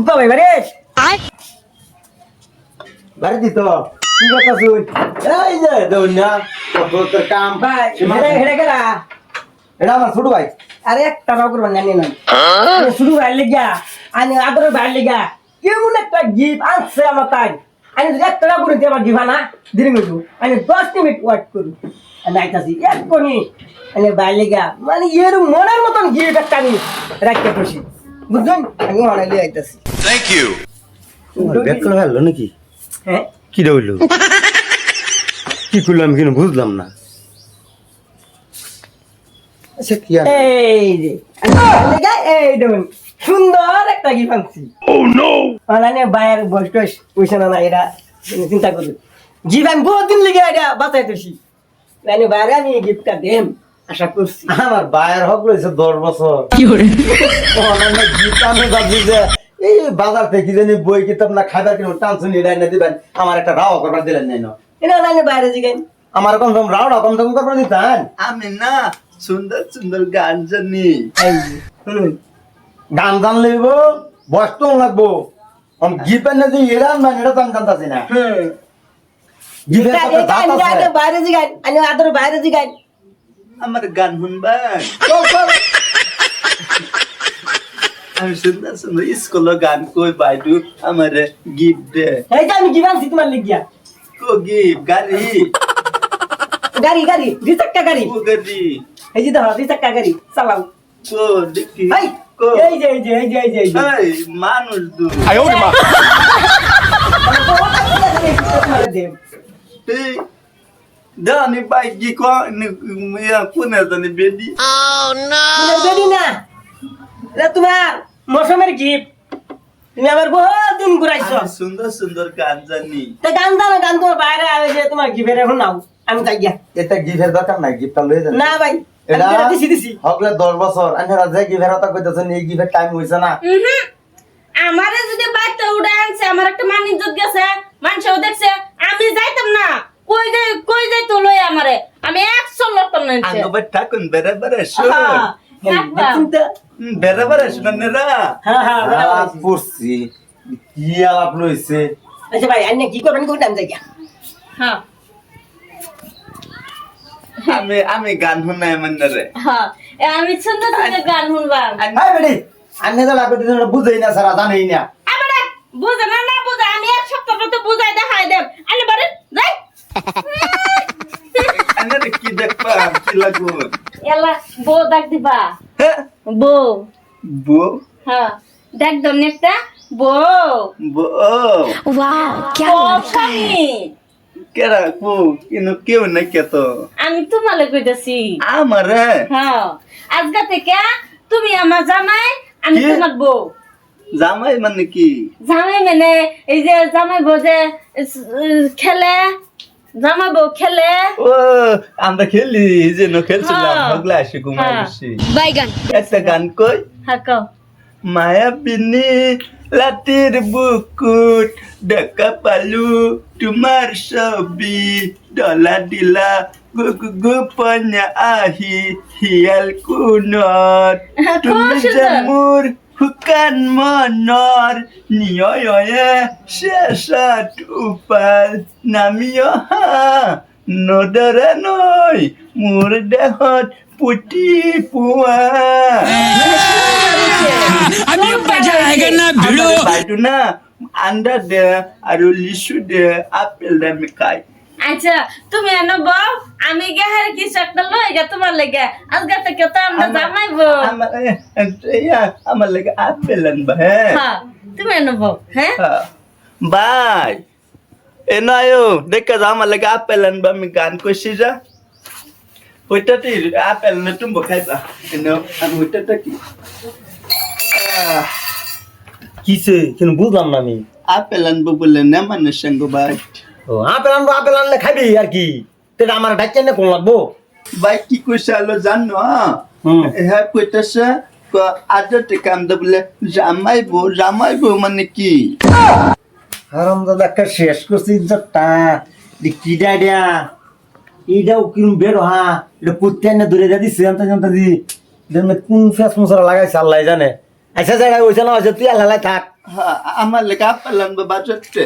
কুপা ভাই বারে বারে দিত কি কথা শুন এই যে দৌড়না কত কাম ভাই হেডে গেলা এটা আমার ছোট ভাই আরে একটা রাও করবেন জানি না শুরু ভাই লাগিয়া আনি আদর ভাই লাগিয়া কেমন একটা গিফট আছে আমার তাই আমি একটা রাও করে দেবা দিবা না দিন মিটু আমি 10 মিনিট ওয়েট করি আমি আইতাছি এক কোনি আমি ভাই লাগিয়া মানে এর মনের মতন গিফট একটা আমি রাখতে খুশি বুঝছেন আমি মনে লিয়ে আইতাছি থ্যাংক ইউ ব্যাক করে ফেললো নাকি হ্যাঁ কি হইলো কি করলাম কিন্তু বুঝলাম না আচ্ছা কি আর এই যে এই দেখুন সুন্দর একটা গিফট আনছি ও নো মানে বাইরের বয়স পয়সা না এরা চিন্তা করুন গিফট আমি বহুদিন লেগে এটা বাঁচাইতেছি মানে বাইরে আমি গিফটটা দেম আশা করছি আমার বায়ের হক লইছে 10 বছর কি করে অনলাইনে গীতা আমি ভাবছি যে এই বাজার থেকে জানি বই কিতাব না খাবার কিনে টানছুন এটাই না দিবেন আমার একটা রাও করবার দিলেন নাই না এটা মানে বাইরে জিগাই আমার কম কম রাওটা কম কম করবার দিতেন আমি না সুন্দর সুন্দর গান জানি এই যে শুনুন গান গান লইব বয়স তো লাগবো আমি গিফট না দিই এরা না এটা তো আমি জানতাছি না গিফটের সাথে দাঁত আছে বাইরে জিগাই আমি আদর বাইরে জিগাই আমার গান শুনবেন আমি সুন্দর সুন্দর স্কুলের গান কই বাইদু আমার গিফট দে এই যে আমি গিফট আনছি তোমার লিখিয়া কো গিফট গাড়ি গাড়ি দুচাক্কা গাড়ি কো গাড়ি এই যে দেখো দুচাক্কা গাড়ি চালাও কো দেখি এই কো এই যে এই মানুষ দু এই দানি বাই কি কো মিয়া কোনে জানি বেডি বেরি না এটা তোমার মৌসুমের গিফট তুমি আবার বহুত দিন ঘুরাইছো আমি সুন্দর সুন্দর গান জানি তা গান তোমার বাইরে આવે છે তোমার গিফটের এখন নাও আমি তাই গিয়া এটা গিফটের দরকার নাই গিফটটা লই যান না ভাই এটা আমি দিছি হকলে 10 বছর আন্ধারা যে গিফটের কথা কইতাছেন এই গিফটের টাইম হইছে না আমারে যদি বাইতে উড়ে আনছে আমার একটা মান ইজ্জত গেছে মানুষও দেখছে আমি যাইতাম না কই যাই তো লই আমারে আমি 100 লোক না নিছে আঙ্গ বাই ঠাকুন বেরে বেরে শুন চিন্তা বেরে বেরে শুন না আজ পড়ছি কি আলাপ লইছে আচ্ছা ভাই আইনে কি করবেন কোন টাইম যাই গিয়া হ্যাঁ আমি গান শুনাই মানে রে হ্যাঁ আমি সুন্দর সুন্দর গান শুনবা হাই বেডি আন্নে যা লাগবে তুমি বুঝাই না সারা জানেই না আমারে বুঝে না বুঝে আমি এক সপ্তাহ পর তো বুঝাই দেখাই দেব আনি বারে যাই আনে কি দেখবা কি লাগবো এলা বউ ডাক দিবা হ্যাঁ বউ বো হ্যাঁ দেখ দম একটা বউ বো वाह क्या বউ স্বামী কেরা কো কিনো কেউ নাই কেত আমি তোমালে কইতাছি আমারে হ্যাঁ আজকে থেকে তুমি আমার জামাই আমি কি? তোমার বউ জামাই মানে কি জামাই মানে এই যে জামাই বউ যে খেলে জামাই বউ খেলে ও আমরা খেলি যে নো খেলছিলাম হ্যাঁ। হগলা আসি ঘুমাইছি बैगन একটা গান কই হ্যাঁ কও মায়া বিনি লাতির বুকুট ডেকা পালু তোমার ছবি ডলা দিলা গোপনে আহি হিয়াল কুনত তুমি খুব যে সুন্দর। মোৰ শুকান মনৰ নিয়য়ে শেষত উপাল নামি অহা নদৰে নৈ মোৰ দেহত পুতি পোৱা বাইদেউ না আন্দা দে আৰু লিচু দে আপেল দে আমি খাই আচ্ছা তুমি এনে বউ আমি গেহার কিছু একটা লই গে তোমার লেগে আজকে থেকে তো আমরা জামাই বউ আমার লাগে আপেল আনবা হ্যাঁ হ্যাঁ তুমি এনে বউ হ্যাঁ বাই এনো আয়ো দেখা যাও আমার লাগে আপেল আনবা আমি গান কইছি যা ওইটাতে আপেল না তুমি খাইবা এনো আমি ওইটাতে কি কিসে কিন্তু বুঝলাম না আমি আপেল আনবো বললে না মানুষ সঙ্গ ভাই ও আপেল আনলে খাবি আর কি তেটা আমার ডাক্তার না কোন লাগবো ভাই কি কইছে আলো জানো হ্যাঁ কইতাছে আজতে কাম দে বলে জামাইবো মানে কি হারাম দাদা একটা শেষ করছি ইজ্জতটা কি ডাইডিয়া এইটাও কিরম বেরো হা এটা কুত্তে এনে ধরে দিছি জানতে দি কোন ফেস মশলা লাগাইছে আল্লাহ জানে আচ্ছা যারা ওইখানে আছে তুই আলালাই থাক আমার লেগে আপেল আনবো বাজারতে